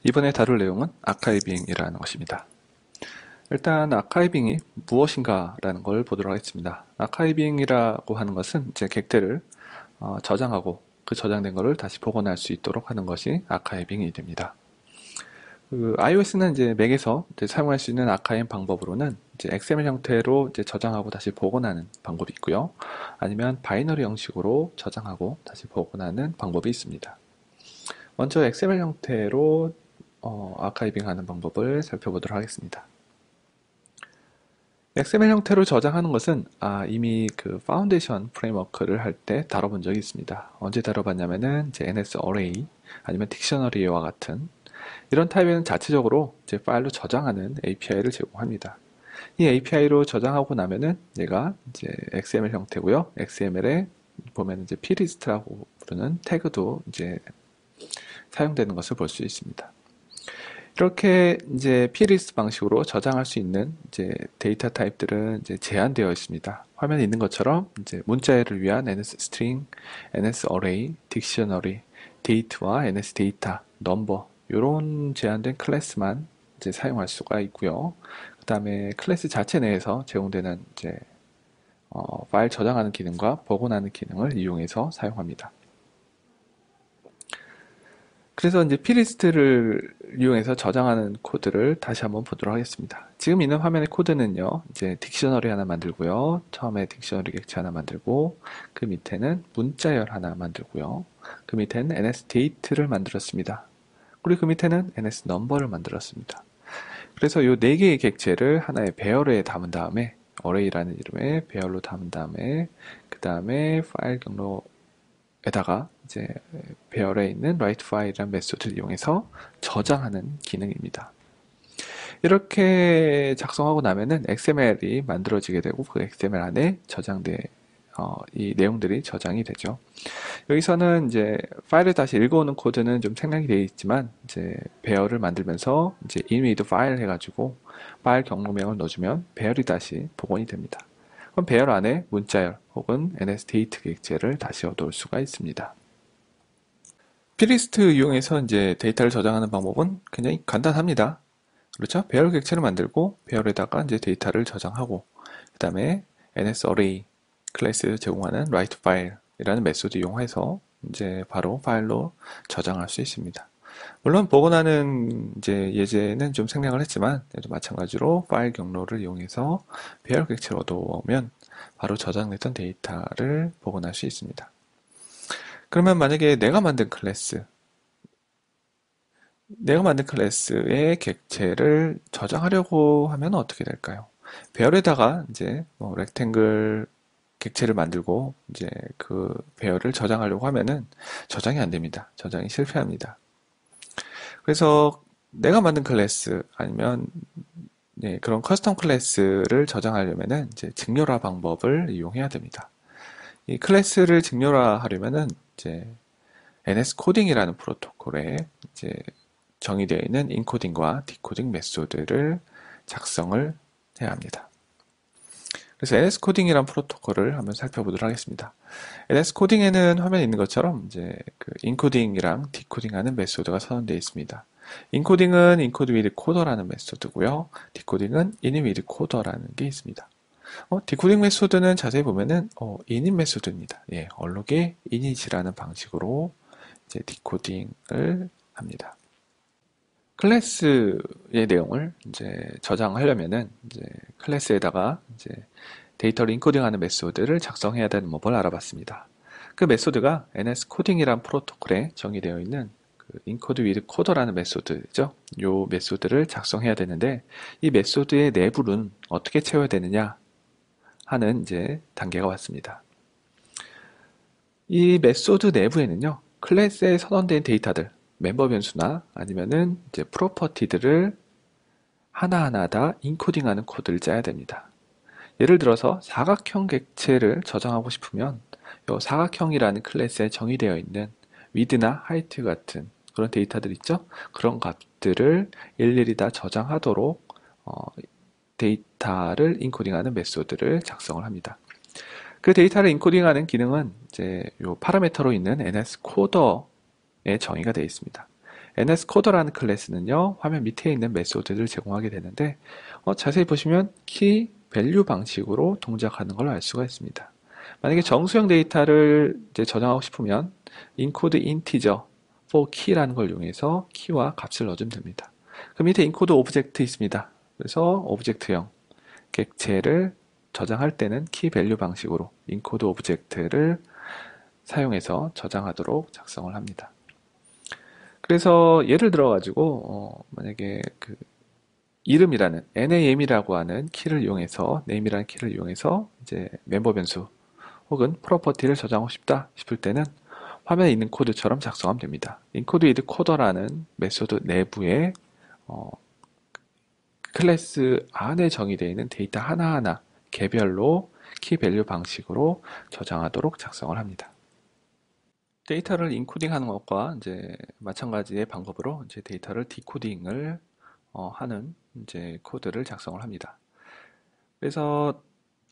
이번에 다룰 내용은 아카이빙이라는 것입니다. 일단 아카이빙이 무엇인가라는 걸 보도록 하겠습니다. 아카이빙이라고 하는 것은 이제 객체를 저장하고 그 저장된 것을 다시 복원할 수 있도록 하는 것이 아카이빙이 됩니다. iOS는 이제 맥에서 이제 사용할 수 있는 아카이빙 방법으로는 이제 XML 형태로 이제 저장하고 다시 복원하는 방법이 있고요. 아니면 바이너리 형식으로 저장하고 다시 복원하는 방법이 있습니다. 먼저 XML 형태로 아카이빙 하는 방법을 살펴보도록 하겠습니다. XML 형태로 저장하는 것은 이미 그 파운데이션 프레임워크를 할 때 다뤄본 적이 있습니다. 언제 다뤄봤냐면은 이제 NS Array 아니면 딕셔너리와 같은 이런 타입에는 자체적으로 이제 파일로 저장하는 API를 제공합니다. 이 API로 저장하고 나면은 얘가 이제 XML 형태고요. XML에 보면 이제 plist라고 부르는 태그도 이제 사용되는 것을 볼 수 있습니다. 이렇게 이제 plist 방식으로 저장할 수 있는 이제 데이터 타입들은 이제 제한되어 있습니다. 화면에 있는 것처럼 이제 문자열을 위한 NSString, NSArray, Dictionary, Date와 NSData, Number 이런 제한된 클래스만 이제 사용할 수가 있고요. 그 다음에 클래스 자체 내에서 제공되는 이제 파일 저장하는 기능과 복원하는 기능을 이용해서 사용합니다. 그래서 이제 plist를 이용해서 저장하는 코드를 다시 한번 보도록 하겠습니다. 지금 있는 화면의 코드는요, 이제 딕셔너리 하나 만들고요. 처음에 딕셔너리 객체 하나 만들고, 그 밑에는 문자열 하나 만들고요. 그 밑에는 NSDate를 만들었습니다. 그리고 그 밑에는 NSNumber를 만들었습니다. 그래서 이 네 개의 객체를 하나의 배열에 담은 다음에, array라는 이름의 배열로 담은 다음에, 그 다음에 파일 경로 에다가 이제 배열에 있는 write file이라는 메소드를 이용해서 저장하는 기능입니다. 이렇게 작성하고 나면은 XML이 만들어지게 되고 그 XML 안에 저장된 이 내용들이 저장이 되죠. 여기서는 이제 파일을 다시 읽어오는 코드는 좀 생략이 되어 있지만 이제 배열을 만들면서 이제 inwith file 해가지고 파일 경로명을 넣어주면 배열이 다시 복원이 됩니다. 그럼 배열 안에 문자열 혹은 NSDate 객체를 다시 얻어올 수가 있습니다. plist 이용해서 이제 데이터를 저장하는 방법은 굉장히 간단합니다. 그렇죠? 배열 객체를 만들고 배열에다가 이제 데이터를 저장하고 그 다음에 NSArray 클래스 제공하는 write file이라는 메소드 이용해서 이제 바로 파일로 저장할 수 있습니다. 물론 복원하는 이제 예제는 좀 생략을 했지만 얘도 마찬가지로 파일 경로를 이용해서 배열 객체를 얻어오면 바로 저장됐던 데이터를 복원할 수 있습니다. 그러면 만약에 내가 만든 클래스의 객체를 저장하려고 하면 어떻게 될까요? 배열에다가 이제 뭐 렉탱글 객체를 만들고 이제 그 배열을 저장하려고 하면은 저장이 안 됩니다. 저장이 실패합니다. 그래서 내가 만든 클래스 아니면 그런 커스텀 클래스를 저장하려면은 이제 직렬화 방법을 이용해야 됩니다. 이 클래스를 직렬화하려면은 이제 NS 코딩이라는 프로토콜에 이제 정의되어 있는 인코딩과 디코딩 메소드를 작성을 해야 합니다. 그래서 NS 코딩이라는 프로토콜을 한번 살펴보도록 하겠습니다. NS 코딩에는 화면에 있는 것처럼 이제 그 인코딩이랑 디코딩하는 메소드가 선언되어 있습니다. 인코딩은 encode with coder라는 메소드고요. 디코딩은 in with coder라는 게 있습니다. 디코딩 메소드는 자세히 보면은 init 메소드입니다. 예, 얼룩의 init이라는 방식으로 이제 디코딩을 합니다. 클래스의 내용을 이제 저장하려면은 이제 클래스에다가 이제 데이터를 인코딩하는 메소드를 작성해야 되는 법을 알아봤습니다. 그 메소드가 NS 코딩이란 프로토콜에 정의되어 있는 그 encode with coder라는 메소드죠. 이 메소드를 작성해야 되는데 이 메소드의 내부는 어떻게 채워야 되느냐 하는 이제 단계가 왔습니다. 이 메소드 내부에는요, 클래스에 선언된 데이터들, 멤버 변수나 아니면은 이제 프로퍼티들을 하나하나 다 인코딩하는 코드를 짜야 됩니다. 예를 들어서 사각형 객체를 저장하고 싶으면 이 사각형이라는 클래스에 정의되어 있는 width나 height 같은 그런 데이터들 있죠? 그런 값들을 일일이 다 저장하도록 데이터를 인코딩하는 메소드를 작성을 합니다. 그 데이터를 인코딩하는 기능은 이제 요 파라미터로 있는 NS 코더에 정의가 되어 있습니다. NS코더라는 클래스는요, 화면 밑에 있는 메소드를 제공하게 되는데, 자세히 보시면 키 밸류 방식으로 동작하는 걸 알 수가 있습니다. 만약에 정수형 데이터를 이제 저장하고 싶으면 include integer for key라는 걸 이용해서 키와 값을 넣어주면 됩니다. 그 밑에 include 오브젝트 있습니다. 그래서 오브젝트형 객체를 저장할 때는 키 밸류 방식으로 include 오브젝트를 사용해서 저장하도록 작성을 합니다. 그래서 예를 들어 가지고 만약에 그 이름이라는 nam이라고 하는 키를 이용해서 name이라는 키를 이용해서 이제 멤버 변수 혹은 프로퍼티를 저장하고 싶다 싶을 때는 화면에 있는 코드처럼 작성하면 됩니다. include with coder라는 메소드 내부에 클래스 안에 정의되어 있는 데이터 하나하나 개별로 키 밸류 방식으로 저장하도록 작성을 합니다. 데이터를 인코딩 하는 것과 이제 마찬가지의 방법으로 이제 데이터를 디코딩을 하는 이제 코드를 작성을 합니다. 그래서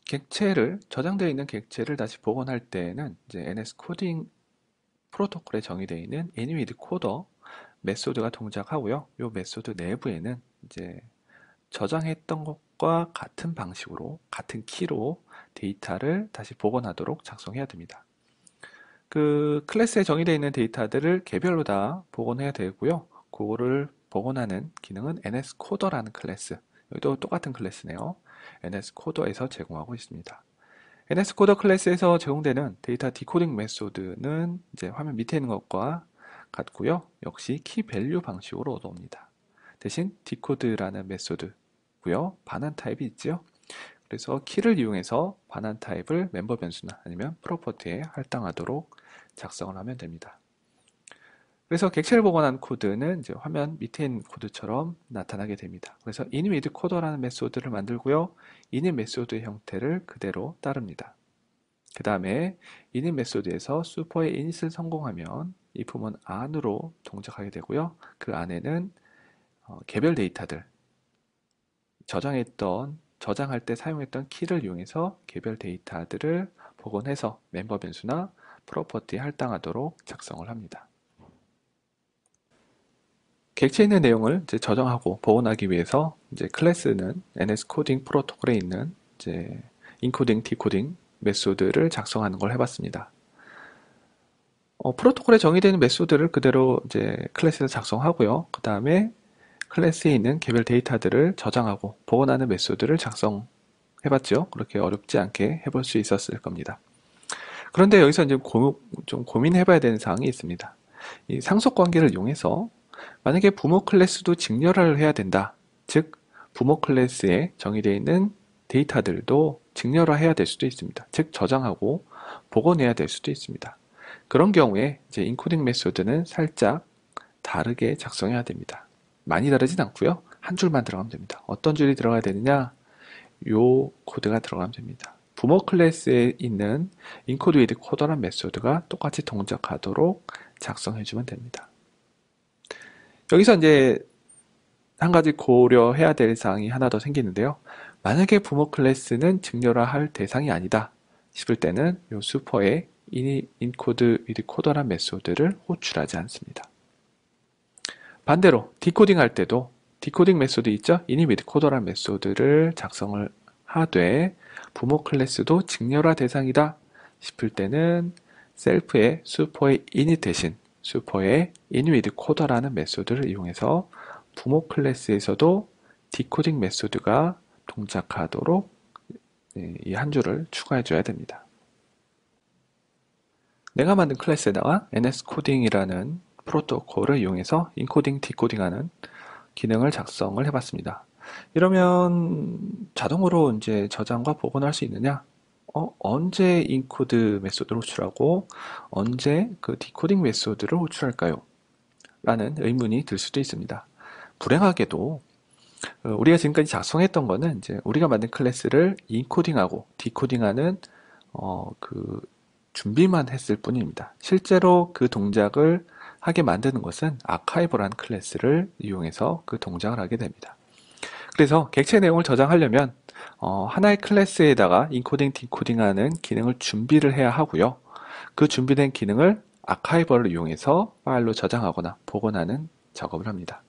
객체를 저장되어 있는 객체를 다시 복원할 때는 이제 NS 코딩 프로토콜에 정의되어 있는 애니메이트 코더 메소드가 동작하고요. 이 메소드 내부에는 이제 저장했던 것과 같은 방식으로 같은 키로 데이터를 다시 복원하도록 작성해야 됩니다. 그 클래스에 정의되어 있는 데이터들을 개별로 다 복원해야 되고요. 그거를 복원하는 기능은 NS코더라는 클래스, 여기도 똑같은 클래스네요. NS코더에서 제공하고 있습니다. NS코더 클래스에서 제공되는 데이터 디코딩 메소드는 이제 화면 밑에 있는 것과 같고요. 역시 키 밸류 방식으로 얻어옵니다. 대신 디코드라는 메소드고요. 반환 타입이 있죠. 그래서 키를 이용해서 반환 타입을 멤버 변수나 아니면 프로퍼티에 할당하도록 작성을 하면 됩니다. 그래서 객체를 복원한 코드는 이제 화면 밑에 있는 코드처럼 나타나게 됩니다. 그래서 init coder라는 메소드를 만들고요. init 메소드의 형태를 그대로 따릅니다. 그 다음에 init 메소드에서 super의 init을 성공하면 if문 안으로 동작하게 되고요. 그 안에는 개별 데이터들, 저장할 때 사용했던 키를 이용해서 개별 데이터들을 복원해서 멤버 변수나 프로퍼티에 할당하도록 작성을 합니다. 객체에 있는 내용을 이제 저장하고 복원하기 위해서 이제 클래스는 NS 코딩 프로토콜에 있는 이제 인코딩, 디코딩 메소드를 작성하는 걸 해봤습니다. 프로토콜에 정의되는 메소드를 그대로 이제 클래스에서 작성하고요. 그 다음에 클래스에 있는 개별 데이터들을 저장하고 복원하는 메소드를 작성해봤죠. 그렇게 어렵지 않게 해볼 수 있었을 겁니다. 그런데 여기서 이제 좀 고민해봐야 되는 사항이 있습니다. 이 상속 관계를 이용해서 만약에 부모 클래스도 직렬화를 해야 된다. 즉 부모 클래스에 정의되어 있는 데이터들도 직렬화해야 될 수도 있습니다. 즉 저장하고 복원해야 될 수도 있습니다. 그런 경우에 이제 인코딩 메소드는 살짝 다르게 작성해야 됩니다. 많이 다르진 않고요. 한 줄만 들어가면 됩니다. 어떤 줄이 들어가야 되느냐? 요 코드가 들어가면 됩니다. 부모 클래스에 있는 include with coder란 메소드가 똑같이 동작하도록 작성해주면 됩니다. 여기서 이제 한 가지 고려해야 될 사항이 하나 더 생기는데요. 만약에 부모 클래스는 직렬화할 대상이 아니다 싶을 때는 이 슈퍼에 include with coder란 메소드를 호출하지 않습니다. 반대로 디코딩 할 때도 디코딩 메소드 있죠? init with coder란 메소드를 작성을 하되 부모 클래스도 직렬화 대상이다 싶을 때는 셀프의 슈퍼의 init 대신 슈퍼의 init with coder라는 메소드를 이용해서 부모 클래스에서도 디코딩 메소드가 동작하도록 이 한 줄을 추가해 줘야 됩니다. 내가 만든 클래스에다가 NS코딩이라는 프로토콜을 이용해서 인코딩, 디코딩하는 기능을 작성을 해봤습니다. 이러면 자동으로 이제 저장과 복원할 수 있느냐? 언제 인코드 메소드를 호출하고 언제 그 디코딩 메소드를 호출할까요? 라는 의문이 들 수도 있습니다. 불행하게도 우리가 지금까지 작성했던 거는 이제 우리가 만든 클래스를 인코딩하고 디코딩하는 그 준비만 했을 뿐입니다. 실제로 그 동작을 하게 만드는 것은 아카이브라는 클래스를 이용해서 그 동작을 하게 됩니다. 그래서 객체 내용을 저장하려면 하나의 클래스에다가 인코딩, 디코딩하는 기능을 준비를 해야 하고요. 그 준비된 기능을 아카이버를 이용해서 파일로 저장하거나 복원하는 작업을 합니다.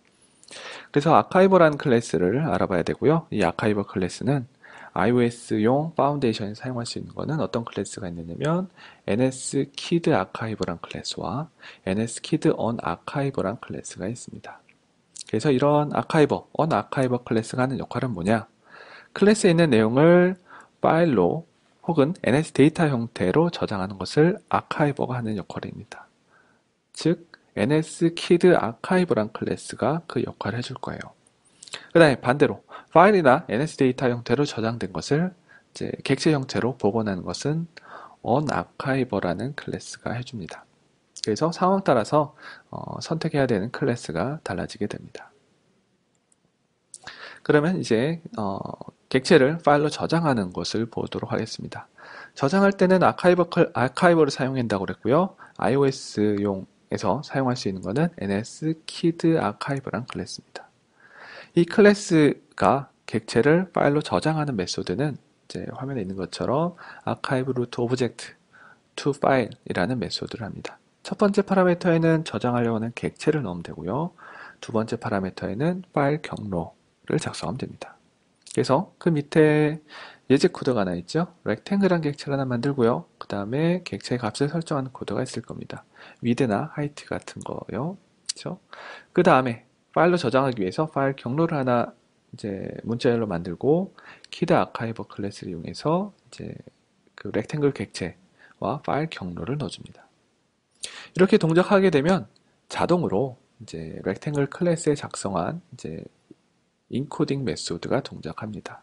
그래서 아카이버라는 클래스를 알아봐야 되고요. 이 아카이버 클래스는 iOS용 파운데이션에 사용할 수 있는 것은 어떤 클래스가 있느냐면 NSKid 아카이버란 클래스와 NSKid on 아카이버란 클래스가 있습니다. 그래서 이런 아카이버, on 아카이버 클래스가 하는 역할은 뭐냐? 클래스에 있는 내용을 파일로 혹은 NS 데이터 형태로 저장하는 것을 아카이버가 하는 역할입니다. 즉, NSKid 아카이브란 클래스가 그 역할을 해줄 거예요. 그 다음에 반대로 파일이나 NS 데이터 형태로 저장된 것을 이제 객체 형태로 복원하는 것은 onArchiver라는 클래스가 해줍니다. 그래서 상황 따라서 선택해야 되는 클래스가 달라지게 됩니다. 그러면 이제 객체를 파일로 저장하는 것을 보도록 하겠습니다. 저장할 때는 아카이버를 사용한다고 그랬고요. iOS용에서 사용할 수 있는 것은 NSKid 아카이브란 클래스입니다. 이 클래스가 객체를 파일로 저장하는 메소드는 이제 화면에 있는 것처럼 archive root object to file이라는 메소드를 합니다. 첫 번째 파라미터에는 저장하려고 하는 객체를 넣으면 되고요. 두 번째 파라미터에는 파일 경로를 작성하면 됩니다. 그래서 그 밑에 예제 코드가 하나 있죠. rectangle한 객체를 하나 만들고요. 그 다음에 객체의 값을 설정하는 코드가 있을 겁니다. width나 height 같은 거요. 그렇죠? 그 다음에 파일로 저장하기 위해서 파일 경로를 하나 이제 문자열로 만들고 키드 아카이버 클래스를 이용해서 이제 그 렉탱글 객체와 파일 경로를 넣어줍니다. 이렇게 동작하게 되면 자동으로 이제 렉탱글 클래스에 작성한 이제 인코딩 메소드가 동작합니다.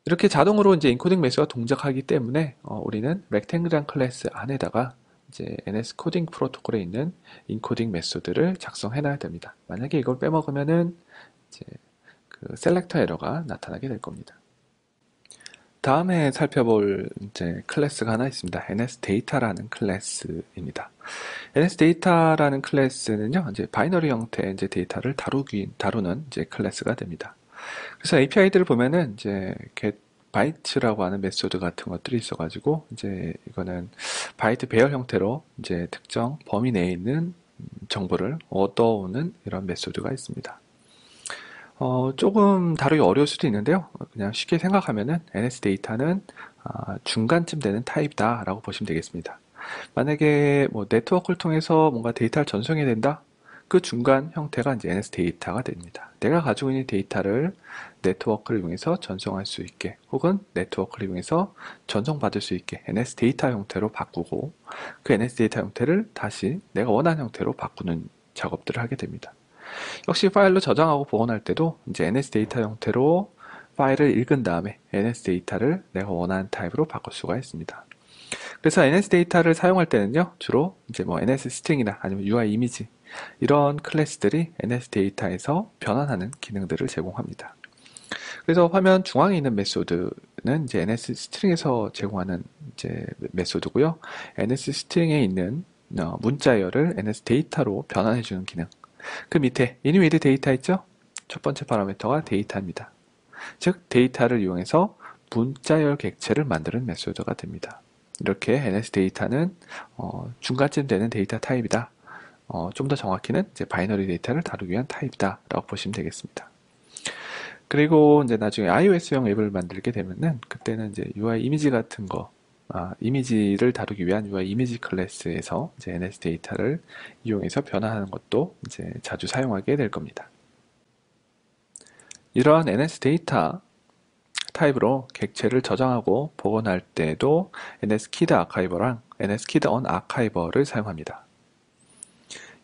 이렇게 자동으로 이제 인코딩 메소드가 동작하기 때문에 우리는 렉탱글이란 클래스 안에다가 이제 NS 코딩 프로토콜에 있는 인코딩 메소드를 작성해 놔야 됩니다. 만약에 이걸 빼먹으면은 이제 그 셀렉터 에러가 나타나게 될 겁니다. 다음에 살펴볼 이제 클래스가 하나 있습니다. NSData라는 클래스입니다. NSData라는 클래스는요, 이제 바이너리 형태의 이제 데이터를 다루는 이제 클래스가 됩니다. 그래서 API들을 보면은 이제 get 바이트라고 하는 메소드 같은 것들이 있어가지고 이제 이거는 바이트 배열 형태로 이제 특정 범위 내에 있는 정보를 얻어오는 이런 메소드가 있습니다. 조금 다루기 어려울 수도 있는데요. 그냥 쉽게 생각하면은 NS 데이터는 중간쯤 되는 타입이다 라고 보시면 되겠습니다. 만약에 뭐 네트워크를 통해서 뭔가 데이터를 전송해야 된다? 그 중간 형태가 이제 NS 데이터가 됩니다. 내가 가지고 있는 데이터를 네트워크를 이용해서 전송할 수 있게 혹은 네트워크를 이용해서 전송받을 수 있게 NS 데이터 형태로 바꾸고 그 NS 데이터 형태를 다시 내가 원하는 형태로 바꾸는 작업들을 하게 됩니다. 역시 파일로 저장하고 복원할 때도 이제 NS 데이터 형태로 파일을 읽은 다음에 NS 데이터를 내가 원하는 타입으로 바꿀 수가 있습니다. 그래서 NS 데이터를 사용할 때는요, 주로 이제 뭐 NS 스트링이나 아니면 UI 이미지 이런 클래스들이 NS 데이터에서 변환하는 기능들을 제공합니다. 그래서 화면 중앙에 있는 메소드는 이제 NS 스트링에서 제공하는 이제 메소드고요. NS 스트링에 있는 문자열을 NS 데이터로 변환해주는 기능. 그 밑에 inWith 데이터 있죠? 첫 번째 파라미터가 데이터입니다. 즉 데이터를 이용해서 문자열 객체를 만드는 메소드가 됩니다. 이렇게 NS 데이터는 중간쯤 되는 데이터 타입이다. 좀 더 정확히는 이제 바이너리 데이터를 다루기 위한 타입이다 라고 보시면 되겠습니다. 그리고 이제 나중에 iOS형 앱을 만들게 되면은 그때는 이제 UI 이미지 같은 거 이미지를 다루기 위한 UI 이미지 클래스에서 이제 NS 데이터를 이용해서 변화하는 것도 이제 자주 사용하게 될 겁니다. 이러한 NS 데이터 타입으로 객체를 저장하고 복원할 때도 NSKid 아카이버랑 NSKid on 아카이버를 사용합니다.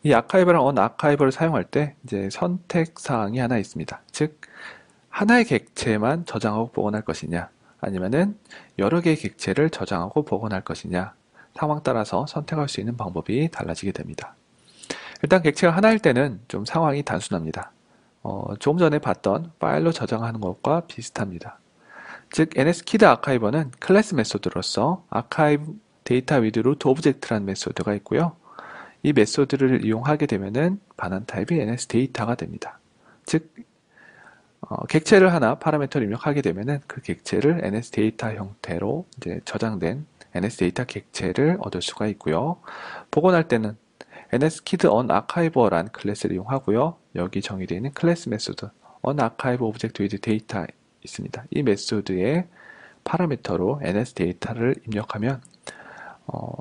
이 아카이버랑 on 아카이버를 사용할 때 이제 선택 사항이 하나 있습니다. 즉 하나의 객체만 저장하고 복원할 것이냐 아니면은 여러 개의 객체를 저장하고 복원할 것이냐 상황 따라서 선택할 수 있는 방법이 달라지게 됩니다. 일단 객체가 하나일 때는 좀 상황이 단순합니다. 조금 전에 봤던 파일로 저장하는 것과 비슷합니다. 즉 NSKid 아카이버는 클래스 메소드로서 archive data with root object라는 메소드가 있고요. 이 메소드를 이용하게 되면은 반환 타입이 NS 데이터가 됩니다. 즉 객체를 하나 파라미터를 입력하게 되면은 그 객체를 NS 데이터 형태로 이제 저장된 NS 데이터 객체를 얻을 수가 있고요. 복원할 때는 nskid onArchive란 클래스를 이용하고요. 여기 정의되어 있는 클래스 메소드 onArchive object with data 있습니다. 이 메소드의 파라미터로 nsData를 입력하면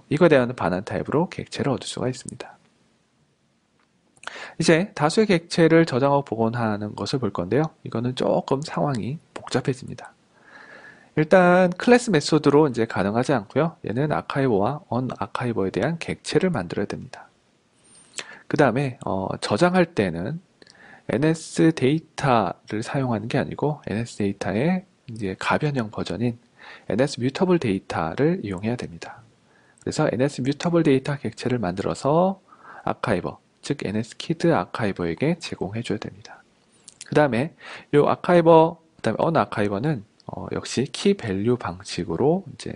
이거에 대한 반환 타입으로 객체를 얻을 수가 있습니다. 이제 다수의 객체를 저장하고 복원하는 것을 볼 건데요. 이거는 조금 상황이 복잡해집니다. 일단 클래스 메소드로 이제 가능하지 않고요. 얘는 아카이버와 언아카이버에 대한 객체를 만들어야 됩니다. 그 다음에 저장할 때는 nsData를 사용하는 게 아니고 nsData의 이제 가변형 버전인 nsMutable Data를 이용해야 됩니다. 그래서 nsMutable Data 객체를 만들어서 아카이버, 즉 nskid 아카이버에게 제공해 줘야 됩니다. 그 다음에 이 아카이버, 그 다음에 언아카이버는 역시 키 밸류 방식으로 이제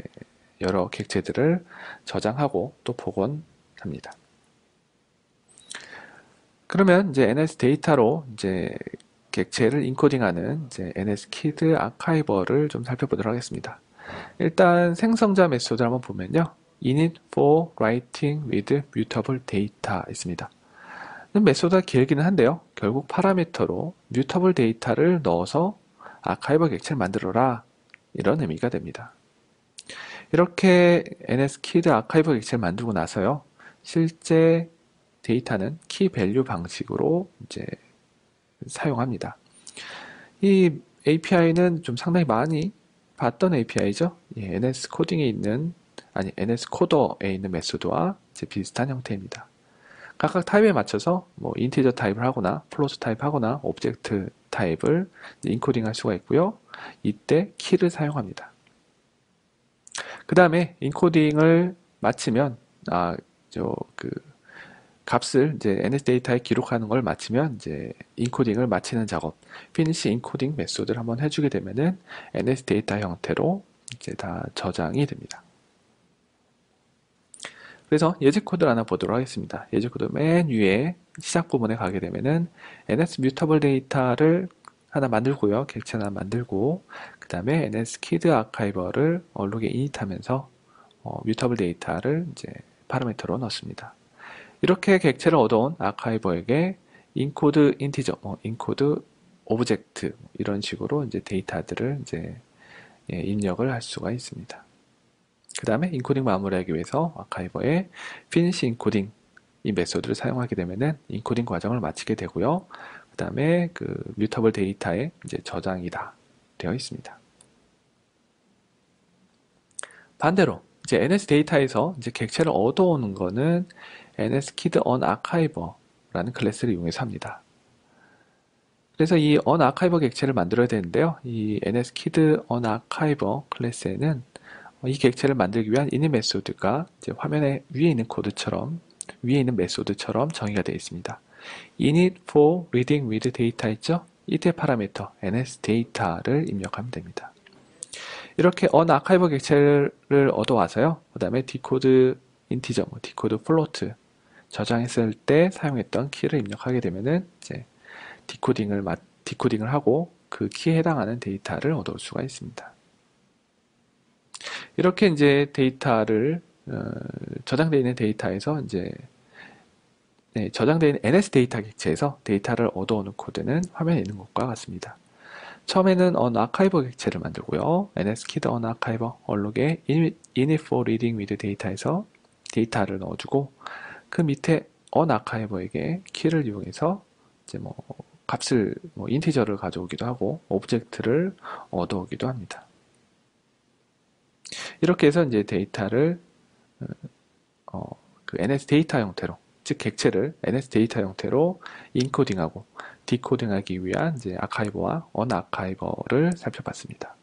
여러 객체들을 저장하고 또 복원합니다. 그러면 이제 nsData로 이제 객체를 인코딩하는 이제 nskid 아카이버를 좀 살펴보도록 하겠습니다. 일단 생성자 메소드를 한번 보면요. init for writing with mutable data 있습니다. 메소드가 길기는 한데요. 결국 파라미터로 mutable data를 넣어서 아카이버 객체를 만들어라 이런 의미가 됩니다. 이렇게 nskid 아카이버 객체를 만들고 나서요. 실제 데이터는 키 밸류 방식으로 이제 사용합니다. 이 API는 좀 상당히 많이 봤던 API죠. 예, NS 코딩에 있는 NS 코더에 있는 메소드와 이제 비슷한 형태입니다. 각각 타입에 맞춰서 뭐 인티저 타입을 하거나 플로트 타입 하거나 오브젝트 타입을 인코딩 할 수가 있고요. 이때 키를 사용합니다. 그 다음에 인코딩을 마치면 값을 이제 nsData에 기록하는 걸 마치면 이제 인코딩을 마치는 작업, finish encoding 메소드를 한번 해주게 되면은 nsData 형태로 이제 다 저장이 됩니다. 그래서 예제 코드를 하나 보도록 하겠습니다. 예제 코드 맨 위에 시작 부분에 가게 되면은 nsMutable Data를 하나 만들고요. 객체 하나 만들고 그 다음에 nskid 아카이버를 얼룩에 init하면서 mutable data를 이제 파라미터로 넣습니다. 이렇게 객체를 얻어온 아카이버에게 인코드 인티저, 인코드 오브젝트 이런 식으로 이제 데이터들을 이제 입력을 할 수가 있습니다. 그 다음에 인코딩 마무리하기 위해서 아카이버의 finish encoding 이 메소드를 사용하게 되면은 인코딩 과정을 마치게 되고요. 그 다음에 그 mutable data에 이제 저장이 다 되어 있습니다. 반대로 이제 nsData에서 이제 객체를 얻어오는 거는 nskid onArchive라는 클래스를 이용해서 합니다. 그래서 이 onArchive 객체를 만들어야 되는데요. 이 nskid onArchive 클래스에는 이 객체를 만들기 위한 init 메소드가 이제 화면에 위에 있는 코드처럼 위에 있는 메소드처럼 정의가 되어 있습니다. init for reading with data 있죠? 이때 파라미터 nsData를 입력하면 됩니다. 이렇게 onArchive 객체를 얻어와서요. 그 다음에 디코드 인티저, 디코드 플로트 저장했을 때 사용했던 키를 입력하게 되면은 이제 디코딩을 하고 그 키에 해당하는 데이터를 얻을 수가 있습니다. 이렇게 이제 데이터를 저장되어 있는 데이터에서 이제 저장되어 있는 nsData 객체에서 데이터를 얻어오는 코드는 화면에 있는 것과 같습니다. 처음에는 onArchive 객체를 만들고요. nskid onArchive 얼룩에 init for reading with data에서 데이터를 넣어주고 그 밑에 onArchive에게 키를 이용해서 이제 뭐 값을 인티저를 가져오기도 하고 오브젝트를 얻어오기도 합니다. 이렇게 해서 이제 데이터를 그 nsData 형태로 즉 객체를 nsData 형태로 인코딩하고 디코딩하기 위한 이제 아카이버와 언아카이버를 살펴봤습니다.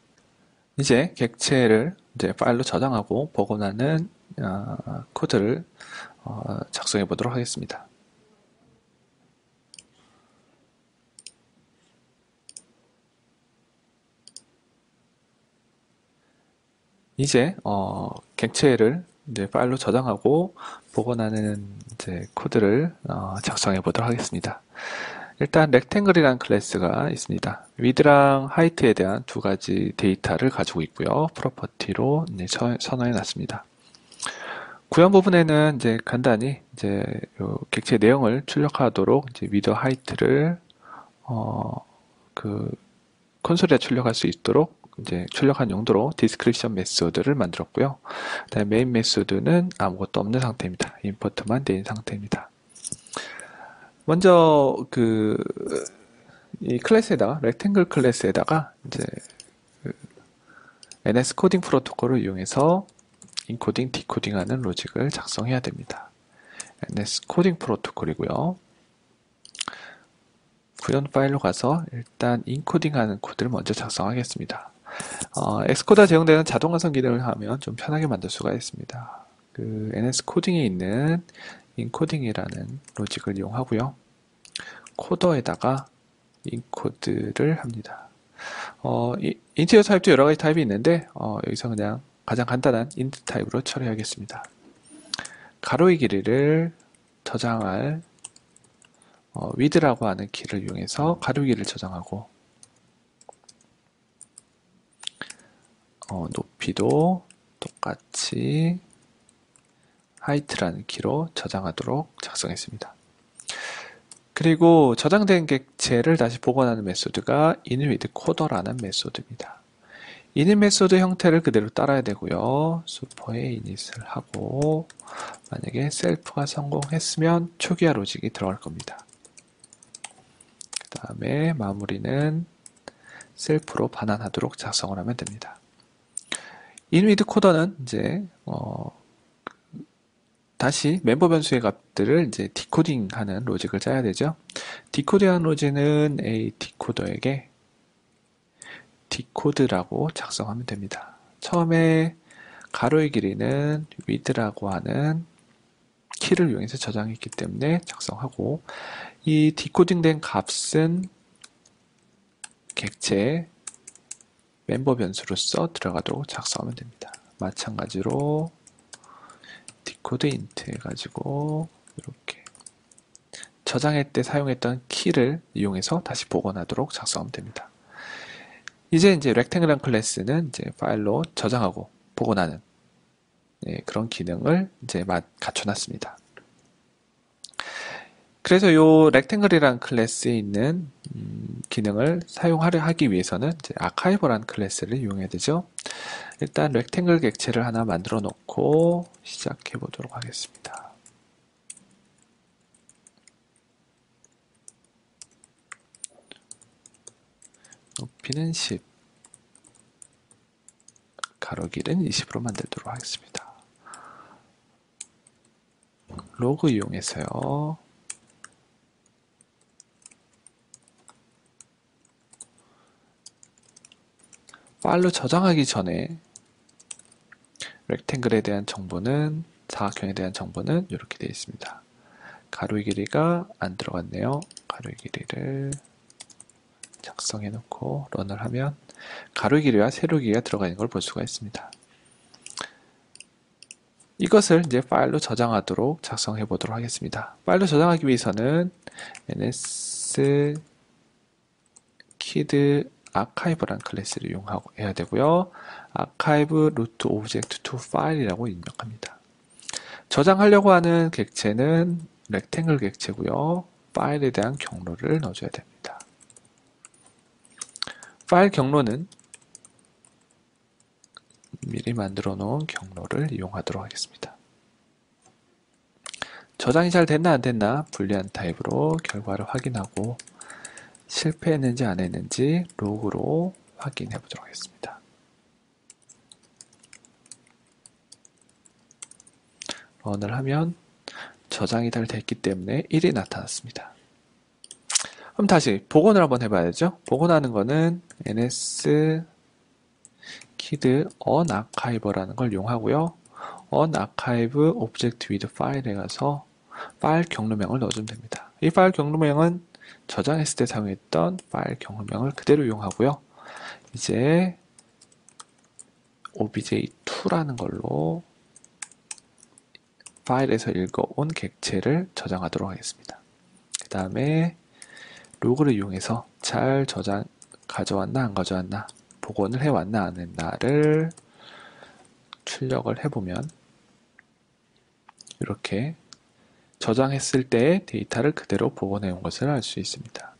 이제 객체를 이제 파일로 저장하고 복원하는 코드를 작성해 보도록 하겠습니다. 이제 객체를 이제 파일로 저장하고 복원하는 이제 코드를 작성해 보도록 하겠습니다. 일단 렉탱글이라는 클래스가 있습니다. width랑 height에 대한 두 가지 데이터를 가지고 있고요. 프로퍼티로 선언해 놨습니다. 구현 부분에는 이제 간단히 이제 요 객체 내용을 출력하도록 이제 위드 하이트를 그 콘솔에 출력할 수 있도록 이제 출력한 용도로 디스크립션 메소드를 만들었고요. 그다음에 메인 메소드는 아무것도 없는 상태입니다. 임포트만 된 상태입니다. 먼저 이 클래스에다가 렉탱글 클래스에다가 이제 NS 코딩 프로토콜을 이용해서 인코딩, 디코딩 하는 로직을 작성해야 됩니다. NS 코딩 프로토콜이고요. 구현 파일로 가서 일단 인코딩 하는 코드를 먼저 작성하겠습니다. 엑스코드가 제공되는 자동 완성 기능을 하면 좀 편하게 만들 수가 있습니다. 그 NS 코딩에 있는 인코딩이라는 로직을 이용하고요. 코더에다가 인코드를 합니다. 인티저 타입도 여러 가지 타입이 있는데 여기서 그냥 가장 간단한 인트 타입으로 처리하겠습니다. 가로의 길이를 저장할 width라고 하는 키를 이용해서 가로 길이를 저장하고 높이도 똑같이 height라는 키로 저장하도록 작성했습니다. 그리고 저장된 객체를 다시 복원하는 메소드가 inwithcoder라는 메소드입니다. init 메소드 형태를 그대로 따라야 되고요. 슈퍼에 init을 하고 만약에 셀프가 성공했으면 초기화 로직이 들어갈 겁니다. 그 다음에 마무리는 셀프로 반환하도록 작성을 하면 됩니다. inwithcoder는 이제 다시 멤버 변수의 값들을 이제 디코딩하는 로직을 짜야 되죠. 디코딩하는 로직은 A 디코더에게 디코드라고 작성하면 됩니다. 처음에 가로의 길이는 width라고 하는 키를 이용해서 저장했기 때문에 작성하고 이 디코딩된 값은 객체 멤버 변수로서 들어가도록 작성하면 됩니다. 마찬가지로 디코드 인트 해가지고 이렇게 저장할 때 사용했던 키를 이용해서 다시 복원하도록 작성하면 됩니다. 이제 렉탱글이라는 클래스는 이제 파일로 저장하고 복원하는 그런 기능을 이제 갖춰놨습니다. 그래서 요 렉탱글이라는 클래스에 있는 기능을 사용하려 하기 위해서는 이제 아카이버라는 클래스를 이용해야 되죠. 일단 렉탱글 객체를 하나 만들어 놓고 시작해 보도록 하겠습니다. 높이는 10, 가로 길이는 20으로 만들도록 하겠습니다. 로그 이용해서요. 파일로 저장하기 전에 렉탱글에 대한 정보는 사각형에 대한 정보는 이렇게 되어 있습니다. 가로의 길이가 안 들어갔네요. 가로의 길이를 작성해 놓고 런을 하면 가로의 길이와 세로의 길이가 들어가 있는 걸 볼 수가 있습니다. 이것을 이제 파일로 저장하도록 작성해 보도록 하겠습니다. 파일로 저장하기 위해서는 ns kid archive라는 클래스를 이용해야 되고요. archive root object to file이라고 입력합니다. 저장하려고 하는 객체는 렉탱글 객체고요. 파일에 대한 경로를 넣어줘야 됩니다. 파일 경로는 미리 만들어 놓은 경로를 이용하도록 하겠습니다. 저장이 잘 됐나 안 됐나 불리한 타입으로 결과를 확인하고 실패했는지 안 했는지 로그로 확인해 보도록 하겠습니다. 런을 하면 저장이 잘 됐기 때문에 1이 나타났습니다. 그럼 다시 복원을 한번 해봐야죠. 복원하는 거는 ns kid unarchive라는 걸 이용하고요. unarchive object with file에 가서 파일 경로명을 넣어주면 됩니다. 이 파일 경로명은 저장했을 때 사용했던 파일 경로명을 그대로 이용하고요. 이제 obj2라는 걸로 파일에서 읽어온 객체를 저장하도록 하겠습니다. 그 다음에 로그를 이용해서 잘 가져왔나 안 가져왔나 복원을 해왔나 안 했나를 출력을 해보면 이렇게 저장했을 때의 데이터를 그대로 복원해 온 것을 알 수 있습니다.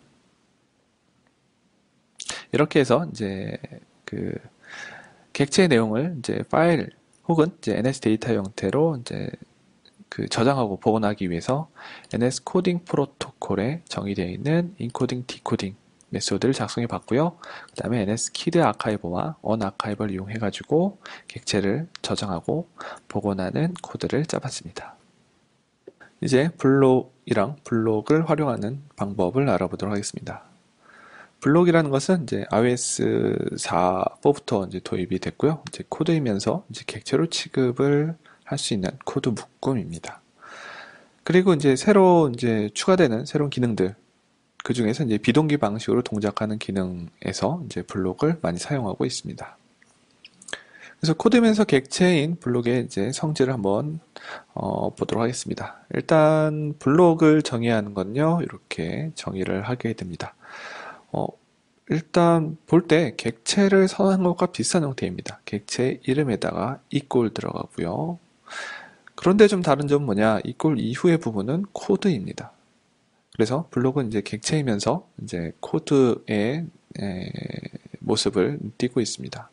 이렇게 해서 이제 그 객체의 내용을 이제 파일 혹은 이제 NS 데이터 형태로 이제 그 저장하고 복원하기 위해서 NS 코딩 프로토콜에 정의되어 있는 인코딩, 디코딩 메소드를 작성해 봤고요. 그 다음에 NS 키드 아카이버와 언 아카이버를 이용해 가지고 객체를 저장하고 복원하는 코드를 짜봤습니다. 이제 블록이랑 블록을 활용하는 방법을 알아보도록 하겠습니다. 블록이라는 것은 이제 iOS 4부터 이제 도입이 됐고요. 이제 코드이면서 이제 객체로 취급을 할 수 있는 코드 묶음입니다. 그리고 이제 새로 이제 추가되는 새로운 기능들, 그 중에서 이제 비동기 방식으로 동작하는 기능에서 이제 블록을 많이 사용하고 있습니다. 그래서 코드면서 객체인 블록의 이제 성질을 한번 보도록 하겠습니다. 일단 블록을 정의하는 건요, 이렇게 정의를 하게 됩니다. 일단 볼 때 객체를 선언한 것과 비슷한 형태입니다. 객체 이름에다가 equal 들어가고요. 그런데 좀 다른 점은 뭐냐? equal 이후의 부분은 코드입니다. 그래서 블록은 이제 객체이면서 이제 코드의 모습을 띠고 있습니다.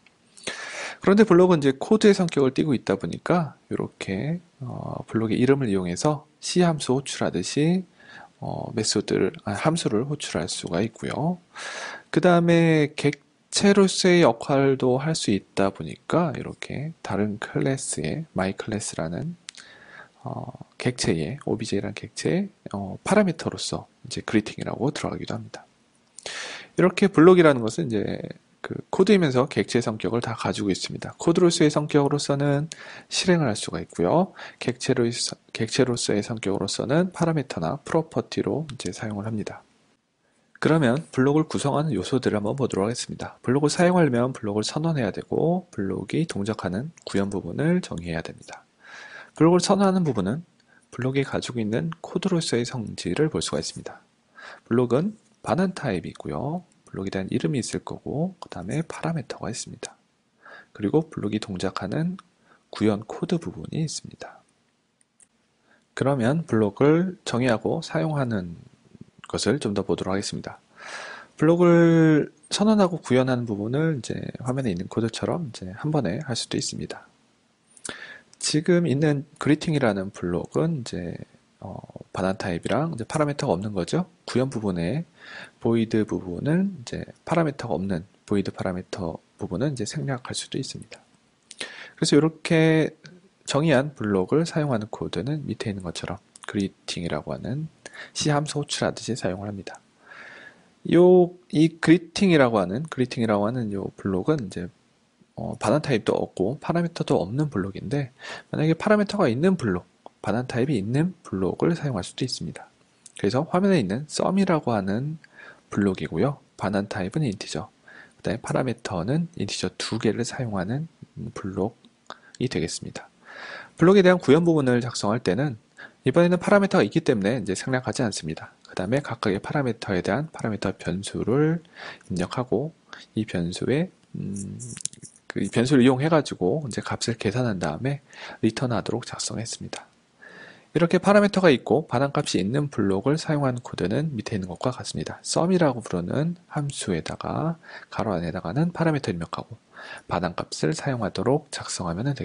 그런데 블록은 이제 코드의 성격을 띠고 있다 보니까 이렇게 블록의 이름을 이용해서 C 함수 호출하듯이 함수를 호출할 수가 있고요. 그 다음에 객체로서의 역할도 할 수 있다 보니까 이렇게 다른 클래스의 my 클래스라는 객체의 obj라는 객체의 파라미터로서 이제 그리팅이라고 들어가기도 합니다. 이렇게 블록이라는 것은 이제 그 코드이면서 객체의 성격을 다 가지고 있습니다. 코드로서의 성격으로서는 실행을 할 수가 있고요. 객체로서의 성격으로서는 파라미터나 프로퍼티로 이제 사용을 합니다. 그러면 블록을 구성하는 요소들을 한번 보도록 하겠습니다. 블록을 사용하려면 블록을 선언해야 되고 블록이 동작하는 구현 부분을 정의해야 됩니다. 블록을 선언하는 부분은 블록이 가지고 있는 코드로서의 성질을 볼 수가 있습니다. 블록은 반환 타입이 있고요. 블록에 대한 이름이 있을 거고 그 다음에 파라미터가 있습니다. 그리고 블록이 동작하는 구현 코드 부분이 있습니다. 그러면 블록을 정의하고 사용하는 것을 좀 더 보도록 하겠습니다. 블록을 선언하고 구현하는 부분을 이제 화면에 있는 코드처럼 이제 한 번에 할 수도 있습니다. 지금 있는 그리팅이라는 블록은 이제 반환 타입이랑 이제 파라미터가 없는 거죠. 구현 부분에 보이드 부분은 이제 파라미터가 없는 보이드 파라미터 부분은 이제 생략할 수도 있습니다. 그래서 이렇게 정의한 블록을 사용하는 코드는 밑에 있는 것처럼 그리팅이라고 하는 C 함수 호출하듯이 사용을 합니다. 이 그리팅이라고 하는 요 블록은 이제 반환 타입도 없고 파라미터도 없는 블록인데 만약에 파라미터가 있는 블록, 반환 타입이 있는 블록을 사용할 수도 있습니다. 그래서 화면에 있는 sum이라고 하는 블록이고요. 반환 타입은 인티저, 그 다음에 파라미터는 인티저 두 개를 사용하는 블록이 되겠습니다. 블록에 대한 구현 부분을 작성할 때는 이번에는 파라미터가 있기 때문에 이제 생략하지 않습니다. 그 다음에 각각의 파라미터에 대한 파라미터 변수를 입력하고 이 변수에 그 변수를 이용해 가지고 이제 값을 계산한 다음에 리턴하도록 작성했습니다. 이렇게 파라미터가 있고 반환값이 있는 블록을 사용하는 코드는 밑에 있는 것과 같습니다. sum이라고 부르는 함수에다가 가로 안에다가는 파라미터 입력하고 반환값을 사용하도록 작성하면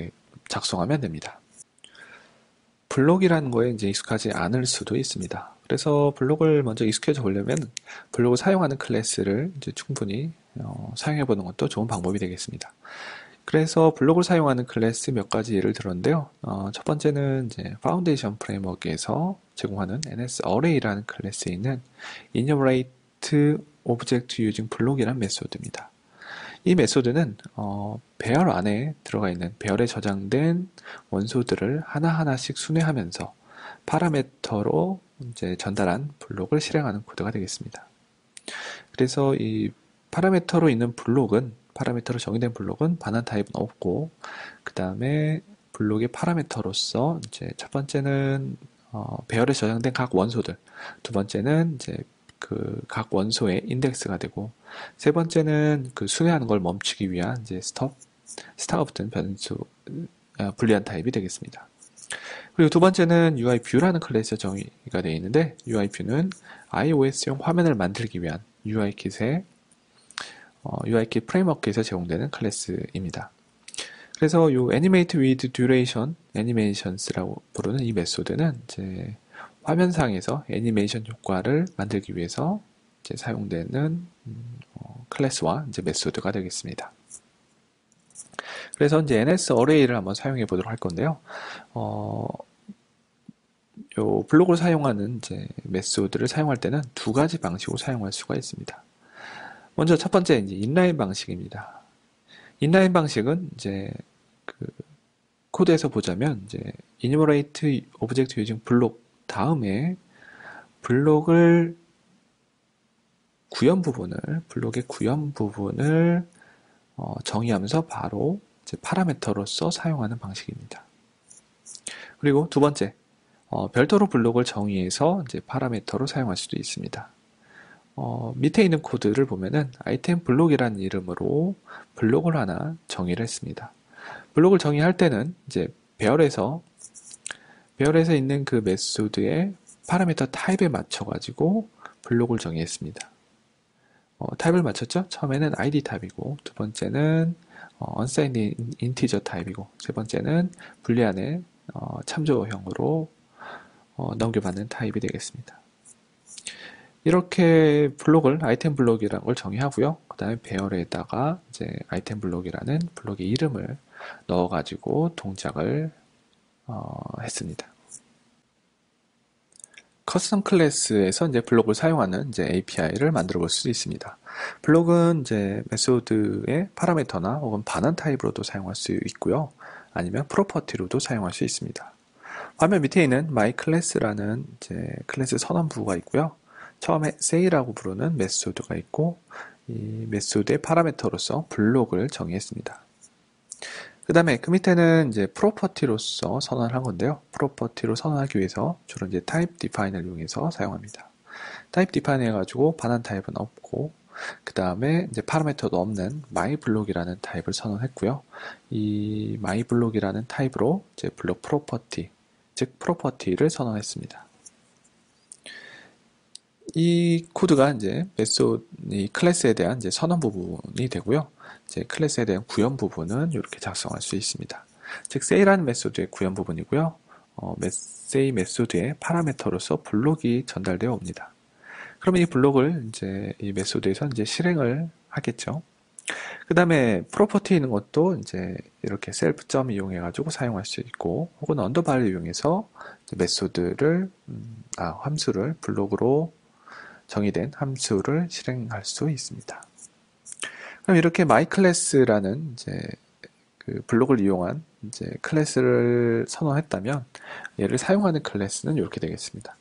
됩니다. 블록이라는 거에 이제 익숙하지 않을 수도 있습니다. 그래서 블록을 먼저 익숙해져 보려면 블록을 사용하는 클래스를 이제 충분히 사용해 보는 것도 좋은 방법이 되겠습니다. 그래서 블록을 사용하는 클래스 몇 가지 예를 들었는데요. 첫 번째는 이제 파운데이션 프레임워크에서 제공하는 NS Array라는 클래스에 있는 enumerate object using block이라는 메소드입니다. 이 메소드는 배열 안에 들어가 있는 배열에 저장된 원소들을 하나하나씩 순회하면서 파라미터로 이제 전달한 블록을 실행하는 코드가 되겠습니다. 그래서 이 파라미터로 정의된 블록은 반환 타입은 없고, 그 다음에 블록의 파라미터로서 이제 첫 번째는 배열에 저장된 각 원소들, 두 번째는 이제 그 각 원소의 인덱스가 되고, 세 번째는 그 순회하는 걸 멈추기 위한 이제 스타가 붙은 변수 불리한 타입이 되겠습니다. 그리고 두 번째는 UI 뷰라는 클래스 정의가 되어 있는데 UI 뷰는 iOS용 화면을 만들기 위한 UI킷 프레임워크에서 제공되는 클래스입니다. 그래서 이 Animate with Duration Animations라고 부르는 이 메소드는 이제 화면상에서 애니메이션 효과를 만들기 위해서 이제 사용되는 클래스와 이제 메소드가 되겠습니다. 그래서 이제 NS 어레이를 한번 사용해 보도록 할 건데요. 요 블록을 사용하는 이제 메소드를 사용할 때는 두 가지 방식으로 사용할 수가 있습니다. 먼저 첫 번째 이제 인라인 방식입니다. 인라인 방식은 이제 그 코드에서 보자면 이제 enumerate object using block 다음에 블록의 구현 부분을 정의하면서 바로 이제 파라미터로서 사용하는 방식입니다. 그리고 두 번째, 별도로 블록을 정의해서 이제 파라미터로 사용할 수도 있습니다. 밑에 있는 코드를 보면은 아이템 블록이라는 이름으로 블록을 하나 정의를 했습니다. 블록을 정의할 때는 이제 배열에서 있는 그 메소드의 파라미터 타입에 맞춰 가지고 블록을 정의했습니다. 타입을 맞췄죠? 처음에는 id 타입이고 두 번째는 unsigned integer 타입이고 세 번째는 불리안의 참조형으로 넘겨받는 타입이 되겠습니다. 이렇게 블록을 아이템 블록이라는 걸 정의하고요. 그 다음에 배열에다가 이제 아이템 블록이라는 블록의 이름을 넣어가지고 동작을 했습니다. 커스텀 클래스에서 이제 블록을 사용하는 이제 API를 만들어 볼 수 있습니다. 블록은 이제 메소드의 파라미터나 혹은 반환 타입으로도 사용할 수 있고요. 아니면 프로퍼티로도 사용할 수 있습니다. 화면 밑에 있는 myClass라는 이제 클래스 선언부가 있고요. 처음에 say라고 부르는 메소드가 있고 이 메소드의 파라미터로서 블록을 정의했습니다. 그 다음에 그 밑에는 이제 프로퍼티로서 선언을 한 건데요. 프로퍼티로 선언하기 위해서 주로 이제 type define을 이용해서 사용합니다. type define 해가지고 반환 타입은 없고 그 다음에 이제 파라미터도 없는 myBlock이라는 타입을 선언했고요. 이 myBlock이라는 타입으로 이제 블록 프로퍼티, 즉 프로퍼티를 선언했습니다. 이 코드가 이제 이 클래스에 대한 이제 선언 부분이 되고요. 이제 클래스에 대한 구현 부분은 이렇게 작성할 수 있습니다. 즉, say라는 메소드의 구현 부분이고요. say 메소드의 파라미터로서 블록이 전달되어 옵니다. 그러면 이 블록을 이제 이 메소드에서 이제 실행을 하겠죠. 그 다음에 프로퍼티 있는 것도 이제 이렇게 셀프.점 이용해가지고 사용할 수 있고, 혹은 언더바를 이용해서 메소드를, 함수를 블록으로 정의된 함수를 실행할 수 있습니다. 그럼 이렇게 myClass라는 이제 그 블록을 이용한 이제 클래스를 선언했다면 얘를 사용하는 클래스는 이렇게 되겠습니다.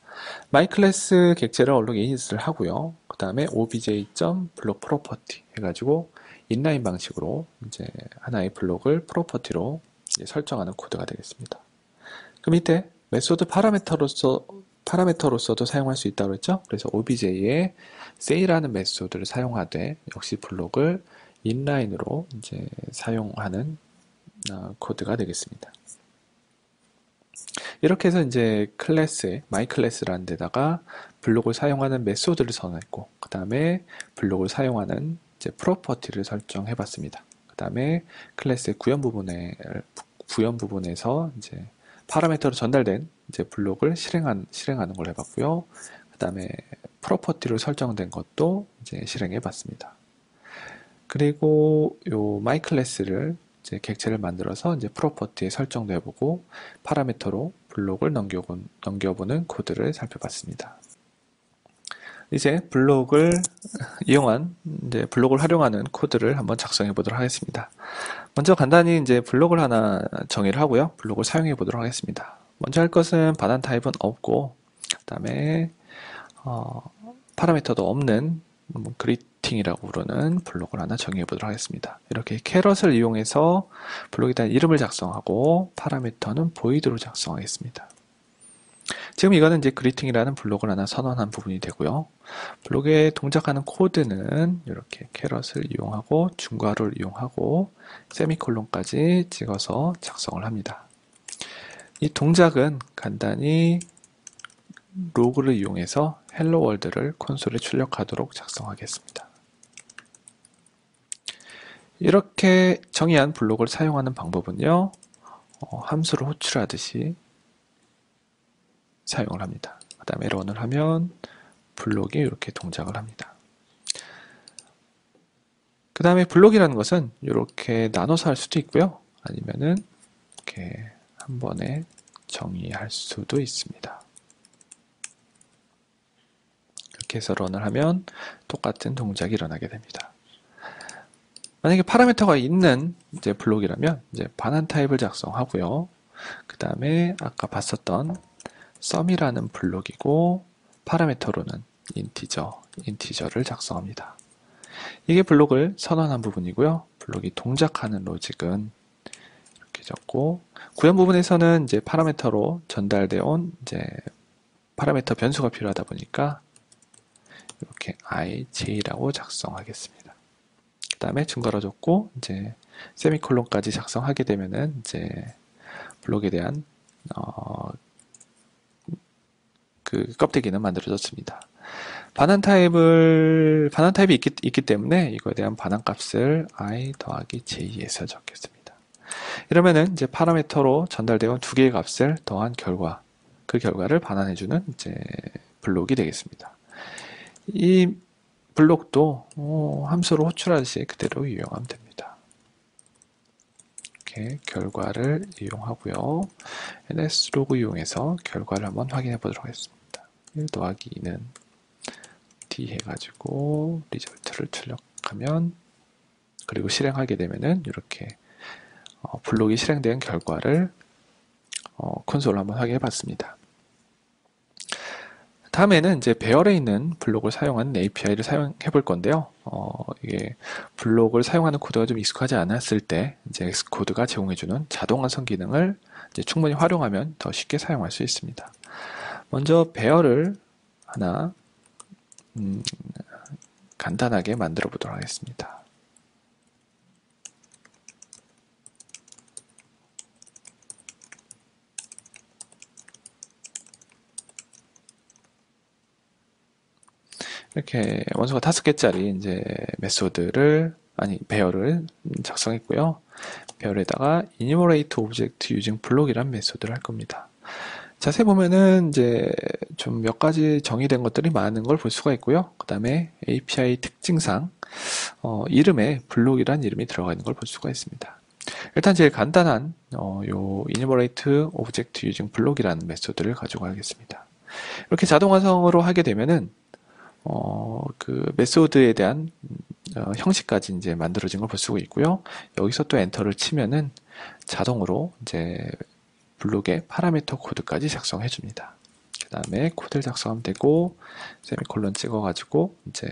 myClass 객체를 얼룩 init을 하고요. 그 다음에 obj.blockProperty 해가지고 인라인 방식으로 이제 하나의 블록을 프로퍼티로 설정하는 코드가 되겠습니다. 그 밑에 메소드 파라미터로서도 사용할 수 있다고 했죠. 그래서 obj에 say라는 메소드를 사용하되 역시 블록을 인라인으로 이제 사용하는 코드가 되겠습니다. 이렇게 해서 이제 클래스에 myClass라는 데다가 블록을 사용하는 메소드를 선언했고, 그 다음에 블록을 사용하는 이제 프로퍼티를 설정해 봤습니다. 그 다음에 클래스의 구현 부분에서 이제 파라미터로 전달된 이제 블록을 실행하는 걸 해봤고요. 그 다음에 프로퍼티로 설정된 것도 이제 실행해 봤습니다. 그리고 요 myClass를 이제 객체를 만들어서 이제 프로퍼티에 설정도 해보고 파라미터로 블록을 넘겨보는 코드를 살펴봤습니다. 이제 블록을 활용하는 코드를 한번 작성해 보도록 하겠습니다. 먼저 간단히 이제 블록을 하나 정의를 하고요. 블록을 사용해 보도록 하겠습니다. 먼저 할 것은 반환 타입은 없고, 그 다음에 파라미터도 없는 그리팅이라고 부르는 블록을 하나 정의해 보도록 하겠습니다. 이렇게 캐럿을 이용해서 블록에 대한 이름을 작성하고 파라미터는 void로 작성하겠습니다. 지금 이거는 이제 그리팅이라는 블록을 하나 선언한 부분이 되고요. 블록에 동작하는 코드는 이렇게 캐럿을 이용하고 중괄호를 이용하고 세미콜론까지 찍어서 작성을 합니다. 이 동작은 간단히 로그를 이용해서 헬로 월드를 콘솔에 출력하도록 작성하겠습니다. 이렇게 정의한 블록을 사용하는 방법은요, 함수를 호출하듯이 사용을 합니다. 그 다음에 런을 하면 블록이 이렇게 동작을 합니다. 그 다음에 블록이라는 것은 이렇게 나눠서 할 수도 있고요. 아니면은 이렇게 한 번에 정의할 수도 있습니다. 이렇게 해서 런을 하면 똑같은 동작이 일어나게 됩니다. 만약에 파라미터가 있는 이제 블록이라면 이제 반환 타입을 작성하고요. 그 다음에 아까 봤었던 sum이라는 블록이고 파라미터로는 인티저를 작성합니다. 이게 블록을 선언한 부분이고요. 블록이 동작하는 로직은 이렇게 적고, 구현 부분에서는 이제 파라미터로 전달되어 온 이제 파라미터 변수가 필요하다 보니까 이렇게 ij라고 작성하겠습니다. 그 다음에 증거로 줬고, 이제 세미콜론까지 작성하게 되면은 이제 블록에 대한 그 껍데기는 만들어졌습니다. 반환 타입이 있기 때문에 이거에 대한 반환 값을 i 더하기 j에서 적겠습니다. 이러면은 이제 파라미터로 전달되어 온 두 개의 값을 더한 결과, 그 결과를 반환해주는 이제 블록이 되겠습니다. 이 블록도 함수로 호출하듯이 그대로 이용하면 됩니다. 이렇게 결과를 이용하고요. ns로그 이용해서 결과를 한번 확인해 보도록 하겠습니다. 1 더하기 2는 d 해가지고 리절트를 출력하면, 그리고 실행하게 되면은 이렇게 블록이 실행된 결과를 콘솔로 한번 확인해 봤습니다. 다음에는 이제 배열에 있는 블록을 사용하는 API를 사용해 볼 건데요. 이게 블록을 사용하는 코드가 좀 익숙하지 않았을 때 이제 엑스코드가 제공해주는 자동 완성 기능을 이제 충분히 활용하면 더 쉽게 사용할 수 있습니다. 먼저 배열을 하나 간단하게 만들어 보도록 하겠습니다. 이렇게 원소가 5개짜리 이제 배열을 작성했고요. 배열에다가 enumerate object using block이란 메소드를 할 겁니다. 자세히 보면은 이제 좀 몇 가지 정의된 것들이 많은 걸 볼 수가 있고요. 그 다음에 API 특징상 이름에 블록이란 이름이 들어가 있는 걸 볼 수가 있습니다. 일단 제일 간단한 요 enumerate object using block이라는 메소드를 가지고 가겠습니다. 이렇게 자동 완성으로 하게 되면은 그 메소드에 대한 형식까지 이제 만들어진 걸 볼 수가 있고요. 여기서 또 엔터를 치면은 자동으로 이제 블록의 파라미터 코드까지 작성해 줍니다. 그 다음에 코드를 작성하면 되고, 세미콜론 찍어가지고 이제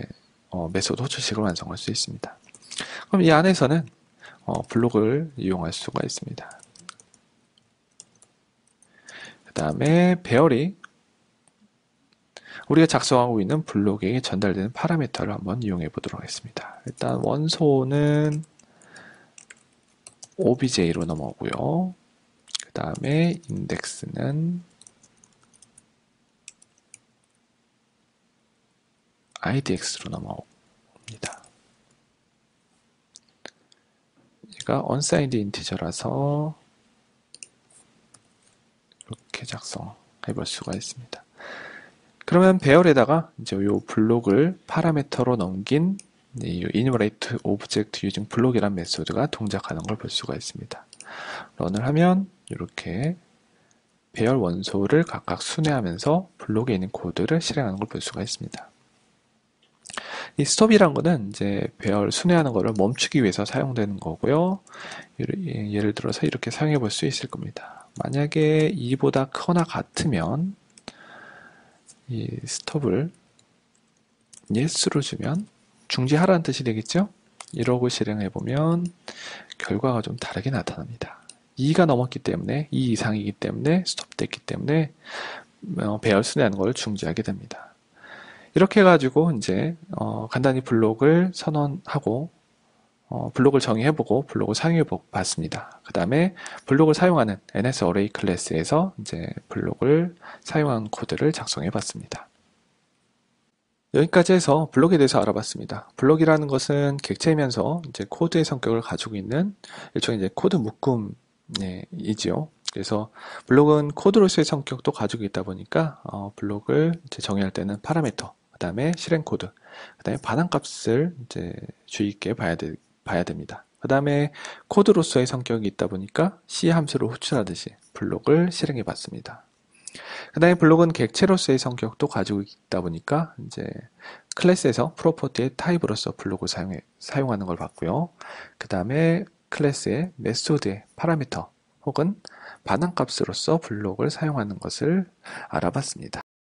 메소드 호출식을 완성할 수 있습니다. 그럼 이 안에서는 블록을 이용할 수가 있습니다. 그 다음에 배열이 우리가 작성하고 있는 블록에게 전달되는 파라미터를 한번 이용해 보도록 하겠습니다. 일단 원소는 obj로 넘어오고요. 그 다음에 인덱스는 idx로 넘어옵니다. 얘가 unsigned 인티저라서 이렇게 작성해 볼 수가 있습니다. 그러면 배열에다가 이제 이 블록을 파라미터로 넘긴 이 enumerate object using block이라는 메소드가 동작하는 걸 볼 수가 있습니다. 런을 하면 이렇게 배열 원소를 각각 순회하면서 블록에 있는 코드를 실행하는 걸 볼 수가 있습니다. 이 스톱이란 거는 이제 배열 순회하는 거를 멈추기 위해서 사용되는 거고요. 예를 들어서 이렇게 사용해 볼 수 있을 겁니다. 만약에 2보다 크거나 같으면 이 스톱을 yes로 주면 중지하라는 뜻이 되겠죠? 이러고 실행해 보면 결과가 좀 다르게 나타납니다. 2가 넘었기 때문에 2 이상이기 때문에 스톱됐기 때문에 배열 순회하는 걸 중지하게 됩니다. 이렇게 해가지고 이제 간단히 블록을 선언하고 블록을 정의해보고 블록을 사용해봤습니다. 그 다음에 블록을 사용하는 NS Array 클래스에서 이제 블록을 사용한 코드를 작성해봤습니다. 여기까지 해서 블록에 대해서 알아봤습니다. 블록이라는 것은 객체이면서 이제 코드의 성격을 가지고 있는 일종의 이제 코드 묶음이지요. 그래서 블록은 코드로서의 성격도 가지고 있다 보니까 블록을 이제 정의할 때는 파라미터, 그 다음에 실행 코드, 그 다음에 반환값을 이제 주의 있게 봐야 됩니다. 그 다음에 코드로서의 성격이 있다 보니까 C 함수를 호출하듯이 블록을 실행해 봤습니다. 그 다음에 블록은 객체로서의 성격도 가지고 있다 보니까 이제 클래스에서 프로퍼티의 타입으로서 블록을 사용하는 걸 봤고요. 그 다음에 클래스의 메소드의 파라미터 혹은 반환값으로서 블록을 사용하는 것을 알아봤습니다.